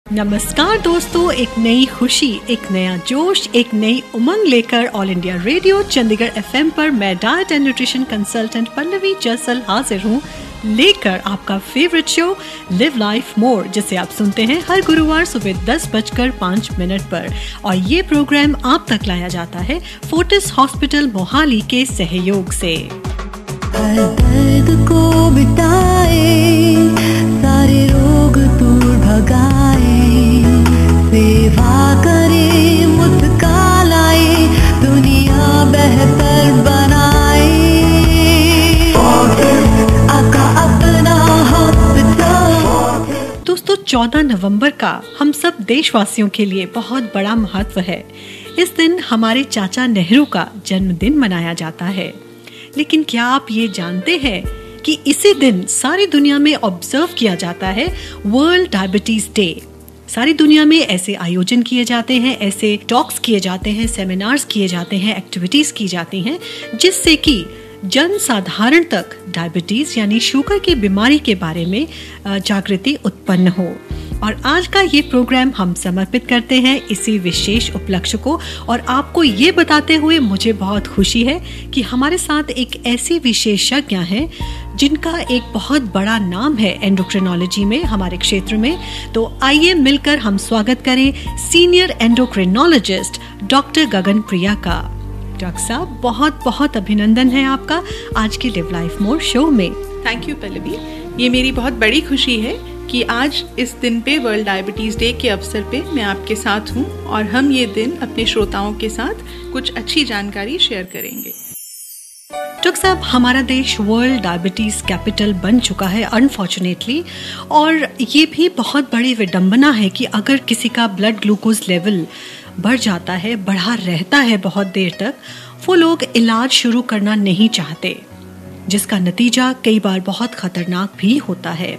नमस्कार दोस्तों, एक नई खुशी, एक नया जोश, एक नई उमंग लेकर All India Radio Chandigarh FM पर मैं diet and nutrition consultant Pallavi Jasal हाजिर हूँ लेकर आपका favourite show live life more, जिसे आप सुनते हैं हर गुरुवार सुबह 10:05 पर। और ये प्रोग्राम आप तक लाया जाता है फोर्टिस हॉस्पिटल मोहाली के सहयोग से। हर दर्द को मिटाए, सारे रोग दूर भगाए, सेवा करे मुस्काए, दुनिया बेहतर बनाए, आका अपना हॉस्पिटल। दोस्तों, 14 नवंबर का हम सब देशवासियों के लिए बहुत बड़ा महत्व है। इस दिन हमारे चाचा नेहरू का जन्मदिन मनाया जाता है। लेकिन क्या आप ये जानते हैं कि इसी दिन सारी दुनिया में ऑब्जर्व किया जाता है वर्ल्ड डायबिटीज डे। सारी दुनिया में ऐसे आयोजन किए जाते हैं, ऐसे टॉक्स किए जाते हैं, सेमिनार्स किए जाते हैं, एक्टिविटीज की जाती हैं, जिससे कि जन साधारण तक डायबिटीज यानी शुगर की बीमारी के बारे में जागृति उत्पन्न हो। और आज का ये प्रोग्राम हम समर्पित करते हैं इसी विशेष उपलक्ष्य को। और आपको ये बताते हुए मुझे बहुत खुशी है कि हमारे साथ एक ऐसी विशेषज्ञ हैं जिनका एक बहुत बड़ा नाम है एंडोक्रिनोलॉजी में, हमारे क्षेत्र में। तो आइए मिलकर हम स्वागत करें सीनियर एंडोक्रिनोलॉजिस्ट डॉक्टर गगन प्रिया का। डॉक्टर साहब, बहुत बहुत अभिनंदन है आपका आज के लिव लाइफ मोर शो में। थैंक यू पल्लवी, ये मेरी बहुत बड़ी खुशी है कि आज इस दिन पे वर्ल्ड डायबिटीज डे के अवसर पे मैं आपके साथ हूँ और हम ये दिन अपने श्रोताओं के साथ कुछ अच्छी जानकारी शेयर करेंगे। डॉक्टर साहब, हमारा देश वर्ल्ड डायबिटीज कैपिटल बन चुका है अनफॉर्चुनेटली, और ये भी बहुत बड़ी विडंबना है कि अगर किसी का ब्लड ग्लूकोज लेवल बढ़ जाता है, बढ़ा रहता है बहुत देर तक, वो लोग इलाज शुरू करना नहीं चाहते, जिसका नतीजा कई बार बहुत खतरनाक भी होता है।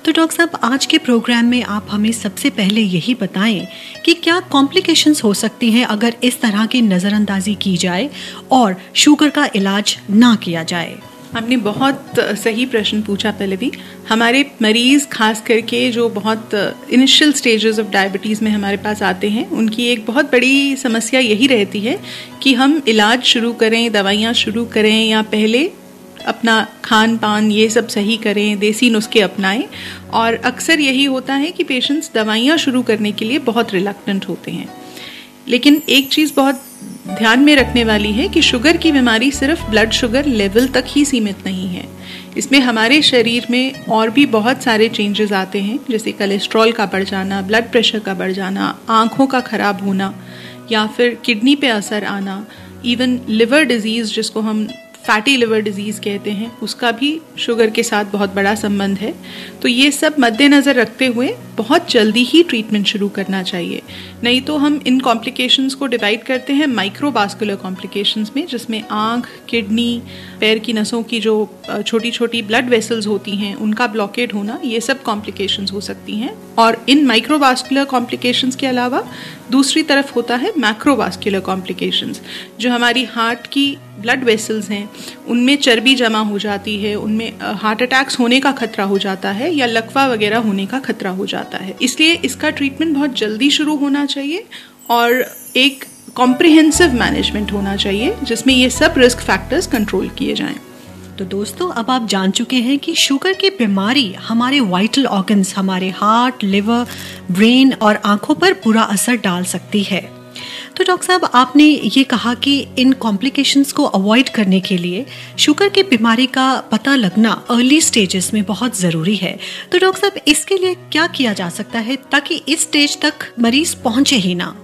तो डॉक्टर साहब, आज के प्रोग्राम में आप हमें सबसे पहले यही बताएं कि क्या कॉम्प्लिकेशंस हो सकती हैं अगर इस तरह की नज़रअंदाजी की जाए और शुगर का इलाज ना किया जाए। आपने बहुत सही प्रश्न पूछा पल्लवी। हमारे मरीज़ खास करके जो बहुत इनिशियल स्टेजेस ऑफ डायबिटीज़ में हमारे पास आते हैं, उनकी एक बहुत बड़ी समस्या यही रहती है कि हम इलाज शुरू करें, दवाइयाँ शुरू करें, या पहले अपना खान पान ये सब सही करें, देसी नुस्खे अपनाएं। और अक्सर यही होता है कि पेशेंट्स दवाइयाँ शुरू करने के लिए बहुत रिलक्टेंट होते हैं। लेकिन एक चीज़ बहुत ध्यान में रखने वाली है कि शुगर की बीमारी सिर्फ ब्लड शुगर लेवल तक ही सीमित नहीं है। इसमें हमारे शरीर में और भी बहुत सारे चेंजेस आते हैं, जैसे कोलेस्ट्रॉल का बढ़ जाना, ब्लड प्रेशर का बढ़ जाना, आँखों का खराब होना, या फिर किडनी पे असर आना, इवन लिवर डिजीज़ जिसको हम फैटी लिवर डिजीज़ कहते हैं, उसका भी शुगर के साथ बहुत बड़ा संबंध है। तो ये सब मद्देनज़र रखते हुए बहुत जल्दी ही ट्रीटमेंट शुरू करना चाहिए। नहीं तो हम इन कॉम्प्लिकेशंस को डिवाइड करते हैं माइक्रोवास्कुलर कॉम्प्लिकेशंस में, जिसमें आँख, किडनी, पैर की नसों की जो छोटी छोटी ब्लड वेसल्स होती हैं उनका ब्लॉकेड होना, ये सब कॉम्प्लिकेशंस हो सकती हैं। और इन माइक्रोवास्कुलर कॉम्प्लिकेशंस के अलावा दूसरी तरफ होता है मैक्रोवास्कुलर कॉम्प्लिकेशंस, जो हमारी हार्ट की ब्लड वेसल्स हैं उनमें चर्बी जमा हो जाती है, उनमें हार्ट अटैक्स होने का खतरा हो जाता है या लकवा वगैरह होने का खतरा हो जाता है। इसलिए इसका ट्रीटमेंट बहुत जल्दी शुरू होना चाहिए और एक कॉम्प्रिहेंसिव मैनेजमेंट होना चाहिए, जिसमें ये सब रिस्क फैक्टर्स कंट्रोल किए जाएं। तो दोस्तों, अब आप जान चुके हैं कि शुगर की बीमारी हमारे वाइटल ऑर्गन्स, हमारे हार्ट, लिवर, ब्रेन और आंखों पर बुरा असर डाल सकती है। तो डॉक्टर साहब, आपने ये कहा कि इन कॉम्प्लिकेशंस को अवॉइड करने के लिए शुगर की बीमारी का पता लगना अर्ली स्टेजेस में बहुत ज़रूरी है। तो डॉक्टर साहब, इसके लिए क्या किया जा सकता है ताकि इस स्टेज तक मरीज पहुंचे ही ना?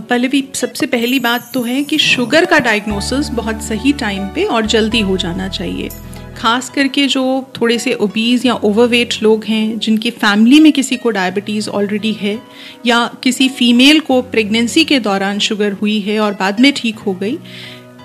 पल्लवी, सबसे पहली बात तो है कि शुगर का डायग्नोसिस बहुत सही टाइम पे और जल्दी हो जाना चाहिए। खास करके जो थोड़े से ओबीज या ओवरवेट लोग हैं, जिनकी फैमिली में किसी को डायबिटीज़ ऑलरेडी है, या किसी फीमेल को प्रेगनेंसी के दौरान शुगर हुई है और बाद में ठीक हो गई,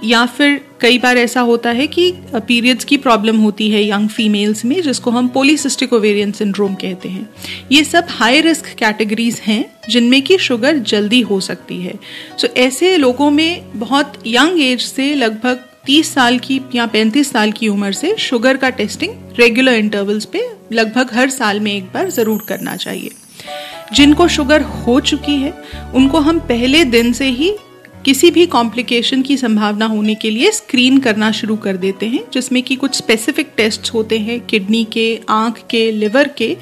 या फिर कई बार ऐसा होता है कि पीरियड्स की प्रॉब्लम होती है यंग फीमेल्स में, जिसको हम पॉलीसिस्टिक ओवेरियन सिंड्रोम कहते हैं। ये सब हाई रिस्क कैटेगरीज हैं जिनमें कि शुगर जल्दी हो सकती है। सो ऐसे लोगों में बहुत यंग एज से लगभग 30 साल की या 35 साल की उम्र से शुगर का टेस्टिंग रेगुलर इंटरवल्स पे लगभग हर साल में एक बार ज़रूर करना चाहिए। जिनको शुगर हो चुकी है उनको हम पहले दिन से ही किसी भी कॉम्प्लिकेशन की संभावना होने के लिए स्क्रीन करना शुरू कर देते हैं, जिसमें कि कुछ स्पेसिफिक टेस्ट्स होते हैं, किडनी के, आँख के, लिवर के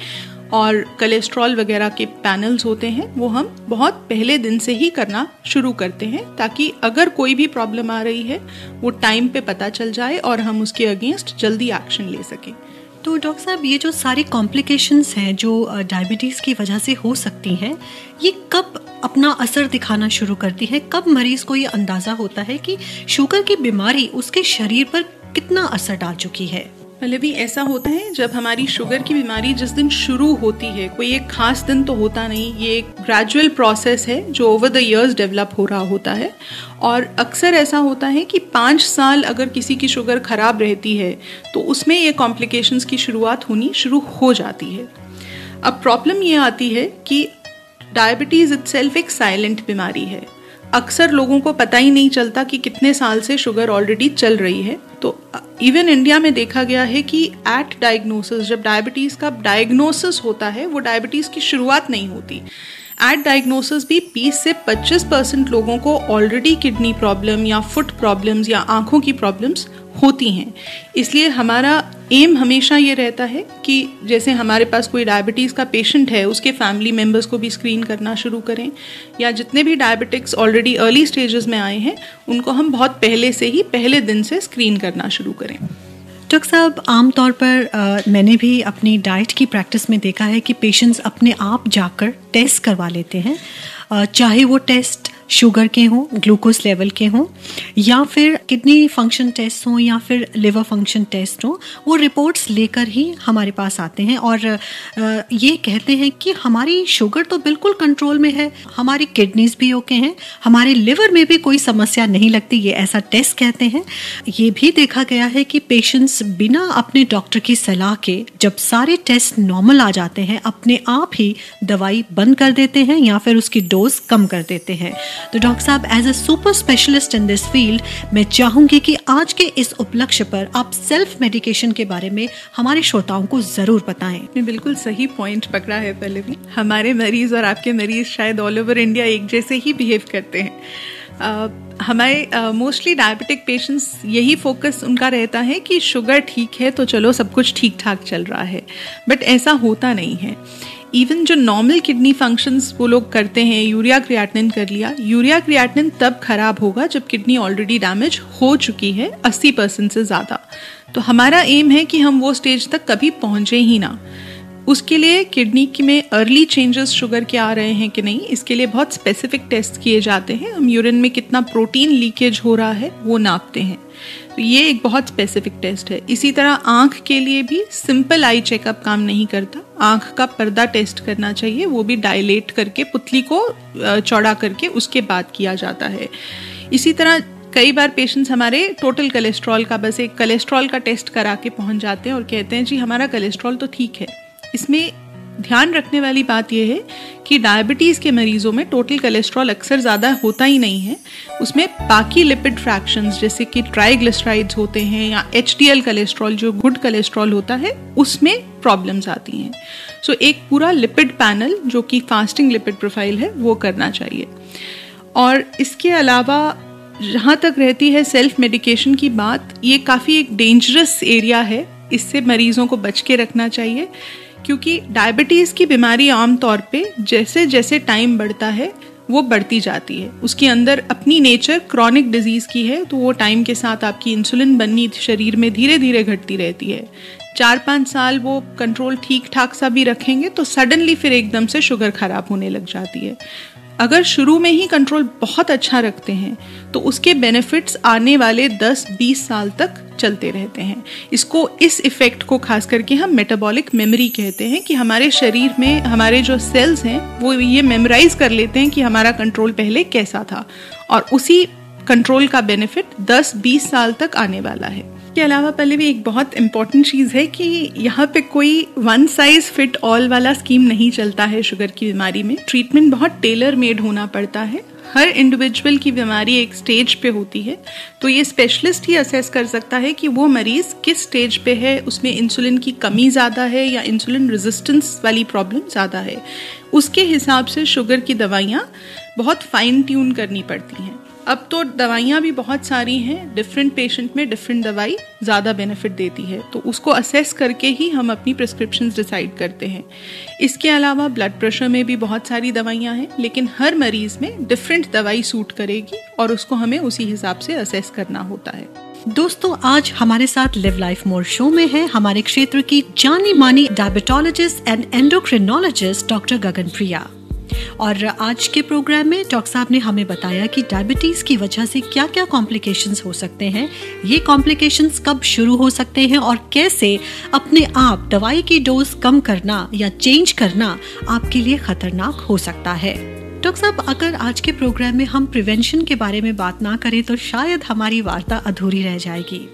और कोलेस्ट्रॉल वगैरह के पैनल्स होते हैं, वो हम बहुत पहले दिन से ही करना शुरू करते हैं ताकि अगर कोई भी प्रॉब्लम आ रही है वो टाइम पे पता चल जाए और हम उसके अगेंस्ट जल्दी एक्शन ले सकें। तो डॉक्टर साहब, ये जो सारी कॉम्प्लिकेशंस हैं जो डायबिटीज़ की वजह से हो सकती हैं, ये कब अपना असर दिखाना शुरू करती है? कब मरीज को ये अंदाज़ा होता है कि शुगर की बीमारी उसके शरीर पर कितना असर डाल चुकी है? पहले भी ऐसा होता है जब हमारी शुगर की बीमारी जिस दिन शुरू होती है, कोई एक खास दिन तो होता नहीं, ये एक ग्रेजुअल प्रोसेस है जो ओवर द इयर्स डेवलप हो रहा होता है। और अक्सर ऐसा होता है कि 5 साल अगर किसी की शुगर खराब रहती है तो उसमें ये कॉम्प्लिकेशंस की शुरुआत होनी शुरू हो जाती है। अब प्रॉब्लम ये आती है कि डायबिटीज़ इटसेल्फ एक साइलेंट बीमारी है। अक्सर लोगों को पता ही नहीं चलता कि कितने साल से शुगर ऑलरेडी चल रही है। तो इवन इंडिया में देखा गया है कि एट डायग्नोसिस, जब डायबिटीज़ का डायग्नोसिस होता है, वो डायबिटीज़ की शुरुआत नहीं होती। एट डायग्नोसिस भी 20 से 25% लोगों को ऑलरेडी किडनी प्रॉब्लम या फुट प्रॉब्लम्स या आँखों की प्रॉब्लम्स होती हैं। इसलिए हमारा एम हमेशा ये रहता है कि जैसे हमारे पास कोई डायबिटीज़ का पेशेंट है, उसके फैमिली मेम्बर्स को भी स्क्रीन करना शुरू करें, या जितने भी डायबिटिक्स ऑलरेडी अर्ली स्टेजेस में आए हैं उनको हम बहुत पहले से ही, पहले दिन से स्क्रीन करना शुरू करें। डॉक्टर साहब, आमतौर पर मैंने भी अपनी डाइट की प्रैक्टिस में देखा है कि पेशेंट्स अपने आप जाकर टेस्ट करवा लेते हैं, चाहे वो टेस्ट शुगर के हों, ग्लूकोज लेवल के हों, या फिर किडनी फंक्शन टेस्ट हों, या फिर लिवर फंक्शन टेस्ट हों, वो रिपोर्ट्स लेकर ही हमारे पास आते हैं और ये कहते हैं कि हमारी शुगर तो बिल्कुल कंट्रोल में है, हमारी किडनीज भी ओके हैं, हमारे लिवर में भी कोई समस्या नहीं लगती, ये ऐसा टेस्ट कहते हैं। ये भी देखा गया है कि पेशेंट्स बिना अपने डॉक्टर की सलाह के जब सारे टेस्ट नॉर्मल आ जाते हैं, अपने आप ही दवाई बंद कर देते हैं या फिर उसकी डोज कम कर देते हैं। तो डॉक्टर साहब, as a super specialist in this field, मैं चाहूंगी कि आज के इस उपलक्ष्य पर आप सेल्फ मेडिकेशन के बारे में हमारे श्रोताओं को जरूर बताएं। मैं बिल्कुल सही पॉइंट पकड़ा है। पहले भी हमारे मरीज और आपके मरीज शायद ऑल ओवर इंडिया एक जैसे ही बिहेव करते हैं। हमारे मोस्टली डायबिटिक पेशेंट्स यही फोकस उनका रहता है कि शुगर ठीक है तो चलो सब कुछ ठीक ठाक चल रहा है, बट ऐसा होता नहीं है। इवन जो नॉर्मल किडनी फंक्शंस वो लोग करते हैं, यूरिया क्रिएटिनिन कर लिया, यूरिया क्रिएटिनिन तब खराब होगा जब किडनी ऑलरेडी डैमेज हो चुकी है 80% से ज़्यादा। तो हमारा एम है कि हम वो स्टेज तक कभी पहुँचे ही ना। उसके लिए किडनी में अर्ली चेंजेस शुगर के आ रहे हैं कि नहीं, इसके लिए बहुत स्पेसिफिक टेस्ट किए जाते हैं। हम यूरिन में कितना प्रोटीन लीकेज हो रहा है वो नापते हैं, तो ये एक बहुत स्पेसिफिक टेस्ट है। इसी तरह आँख के लिए भी सिंपल आई चेकअप काम नहीं करता, आँख का पर्दा टेस्ट करना चाहिए, वो भी डायलेट करके पुतली को चौड़ा करके उसके बाद किया जाता है। इसी तरह कई बार पेशेंट्स हमारे टोटल कोलेस्ट्रॉल का, बस एक कोलेस्ट्रॉल का टेस्ट करा के पहुंच जाते हैं और कहते हैं जी हमारा कोलेस्ट्रॉल तो ठीक है। इसमें ध्यान रखने वाली बात यह है कि डायबिटीज़ के मरीजों में टोटल कोलेस्ट्रॉल अक्सर ज़्यादा होता ही नहीं है, उसमें बाकी लिपिड फ्रैक्शंस जैसे कि ट्राइग्लिसराइड्स होते हैं या HDL कोलेस्ट्रॉल जो गुड कोलेस्ट्रॉल होता है उसमें प्रॉब्लम्स आती हैं। सो एक पूरा लिपिड पैनल जो कि फास्टिंग लिपिड प्रोफाइल है वो करना चाहिए। और इसके अलावा जहाँ तक रहती है सेल्फ मेडिकेशन की बात, ये काफ़ी एक डेंजरस एरिया है, इससे मरीजों को बच के रखना चाहिए, क्योंकि डायबिटीज़ की बीमारी आमतौर पे जैसे जैसे टाइम बढ़ता है वो बढ़ती जाती है। उसके अंदर अपनी नेचर क्रॉनिक डिजीज़ की है, तो वो टाइम के साथ आपकी इंसुलिन बननी शरीर में धीरे धीरे घटती रहती है। 4-5 साल वो कंट्रोल ठीक ठाक सा भी रखेंगे तो सडनली फिर एकदम से शुगर खराब होने लग जाती है। अगर शुरू में ही कंट्रोल बहुत अच्छा रखते हैं तो उसके बेनिफिट्स आने वाले 10-20 साल तक चलते रहते हैं। इस इफेक्ट को खास करके हम मेटाबॉलिक मेमोरी कहते हैं, कि हमारे शरीर में हमारे जो सेल्स हैं वो ये मेमोराइज कर लेते हैं कि हमारा कंट्रोल पहले कैसा था, और उसी कंट्रोल का बेनिफिट 10-20 साल तक आने वाला है। इसके अलावा पहले भी एक बहुत इम्पॉर्टेंट चीज़ है कि यहाँ पे कोई वन साइज फिट ऑल वाला स्कीम नहीं चलता है शुगर की बीमारी में। ट्रीटमेंट बहुत टेलर मेड होना पड़ता है हर इंडिविजुअल की बीमारी एक स्टेज पे होती है, तो ये स्पेशलिस्ट ही असेस कर सकता है कि वो मरीज किस स्टेज पे है, उसमें इंसुलिन की कमी ज़्यादा है या इंसुलिन रेजिस्टेंस वाली प्रॉब्लम ज़्यादा है। उसके हिसाब से शुगर की दवाइयाँ बहुत फाइन ट्यून करनी पड़ती हैं। अब तो दवाइयाँ भी बहुत सारी हैं, डिफरेंट पेशेंट में डिफरेंट दवाई ज़्यादा बेनिफिट देती है, तो उसको असेस करके ही हम अपनी प्रिस्क्रिप्शंस डिसाइड करते हैं। इसके अलावा ब्लड प्रेशर में भी बहुत सारी दवाइयाँ हैं, लेकिन हर मरीज़ में डिफरेंट दवाई सूट करेगी और उसको हमें उसी हिसाब से असेस करना होता है। दोस्तों, आज हमारे साथ लिव लाइफ मोर शो में है हमारे क्षेत्र की जानी मानी डायबिटोलॉजिस्ट एंड एंडोक्रिनोलॉजिस्ट डॉक्टर गगन प्रिया। और आज के प्रोग्राम में डॉक्टर साहब ने हमें बताया कि डायबिटीज की वजह से क्या क्या कॉम्प्लिकेशंस हो सकते हैं, ये कॉम्प्लिकेशंस कब शुरू हो सकते हैं और कैसे अपने आप दवाई की डोज कम करना या चेंज करना आपके लिए खतरनाक हो सकता है। डॉक्टर साहब, अगर आज के प्रोग्राम में हम प्रिवेंशन के बारे में बात ना करें तो शायद हमारी वार्ता अधूरी रह जाएगी।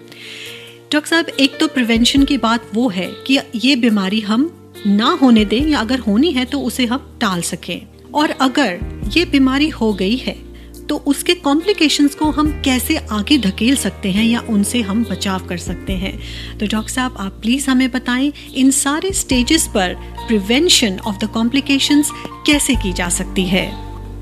डॉक्टर साहब, एक तो प्रिवेंशन की बात वो है कि ये बीमारी हम ना होने दें या अगर होनी है तो उसे हम टाल सकें, और अगर ये बीमारी हो गई है तो उसके कॉम्प्लिकेशंस को हम कैसे आगे धकेल सकते हैं या उनसे हम बचाव कर सकते हैं। तो डॉक्टर साहब, आप प्लीज हमें बताएं इन सारे स्टेजेस पर प्रिवेंशन ऑफ द कॉम्प्लिकेशंस कैसे की जा सकती है।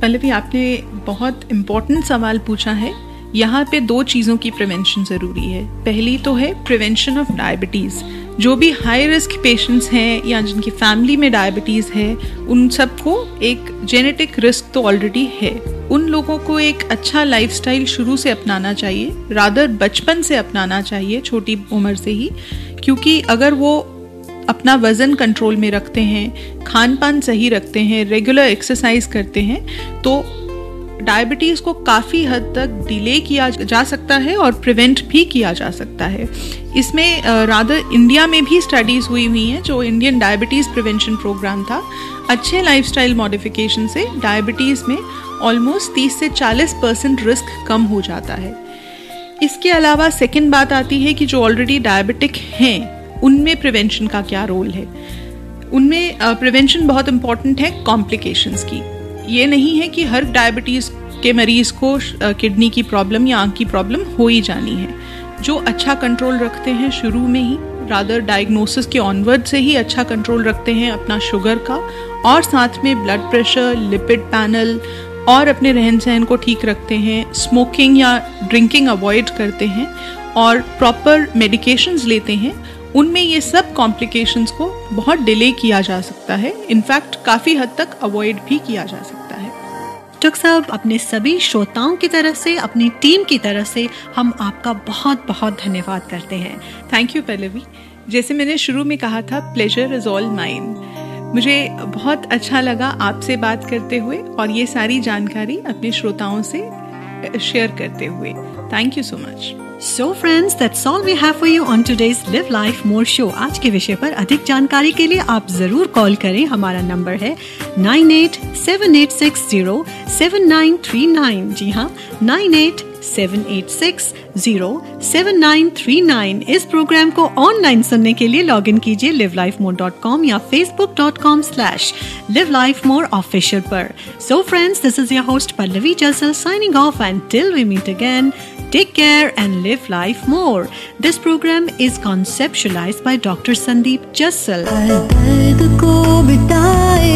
पल्लवी, आपने बहुत इम्पोर्टेंट सवाल पूछा है। यहाँ पे दो चीज़ों की प्रिवेंशन ज़रूरी है। पहली तो है प्रिवेंशन ऑफ डायबिटीज़। जो भी हाई रिस्क पेशेंट्स हैं या जिनकी फैमिली में डायबिटीज़ है, उन सबको एक जेनेटिक रिस्क तो ऑलरेडी है। उन लोगों को एक अच्छा लाइफस्टाइल शुरू से अपनाना चाहिए, रादर बचपन से अपनाना चाहिए, छोटी उम्र से ही, क्योंकि अगर वो अपना वज़न कंट्रोल में रखते हैं, खान पान सही रखते हैं, रेगुलर एक्सरसाइज करते हैं, तो डायबिटीज़ को काफ़ी हद तक डिले किया जा सकता है और प्रिवेंट भी किया जा सकता है। इसमें रादर इंडिया में भी स्टडीज़ हुई हैं। जो इंडियन डायबिटीज़ प्रिवेंशन प्रोग्राम था, अच्छे लाइफस्टाइल मॉडिफिकेशन से डायबिटीज़ में ऑलमोस्ट 30 से 40% रिस्क कम हो जाता है। इसके अलावा सेकेंड बात आती है कि जो ऑलरेडी डायबिटिक हैं उनमें प्रिवेंशन का क्या रोल है। उनमें प्रिवेंशन बहुत इम्पॉर्टेंट है कॉम्प्लिकेशंस की। ये नहीं है कि हर डायबिटीज़ के मरीज़ को किडनी की प्रॉब्लम या आँख की प्रॉब्लम हो ही जानी है। जो अच्छा कंट्रोल रखते हैं शुरू में ही, रादर डायग्नोसिस के ऑनवर्ड से ही अच्छा कंट्रोल रखते हैं अपना शुगर का, और साथ में ब्लड प्रेशर, लिपिड पैनल और अपने रहन सहन को ठीक रखते हैं, स्मोकिंग या ड्रिंकिंग अवॉइड करते हैं और प्रॉपर मेडिकेशंस लेते हैं, उनमें ये सब कॉम्प्लिकेशंस को बहुत डिले किया जा सकता है। इनफैक्ट काफ़ी हद तक अवॉइड भी किया जा सकता है। डॉक्टर साहब, अपने सभी श्रोताओं की तरफ से, अपनी टीम की तरफ से हम आपका बहुत बहुत धन्यवाद करते हैं। Thank you Pallavi. जैसे मैंने शुरू में कहा था, प्लेजर इज़ ऑल माइन। मुझे बहुत अच्छा लगा आपसे बात करते हुए और ये सारी जानकारी अपने श्रोताओं से शेयर करते हुए। Thank you so much. So friends, that's all we have for you on today's Live Life More show। आज के विषय पर अधिक जानकारी के लिए आप जरूर कॉल करें। हमारा नंबर है 9878607939। जी हाँ, 9878607939। इस प्रोग्राम को ऑनलाइन सुनने के लिए लॉग इन कीजिए livelifemore.com या facebook.com/livelifemoreofficial पर। So friends, this is your host Pallavi Jassal signing off, and till we meet again, take care and live life more. This program is conceptualized by Dr. Sandeep Jassal. हर दर्द को बिताए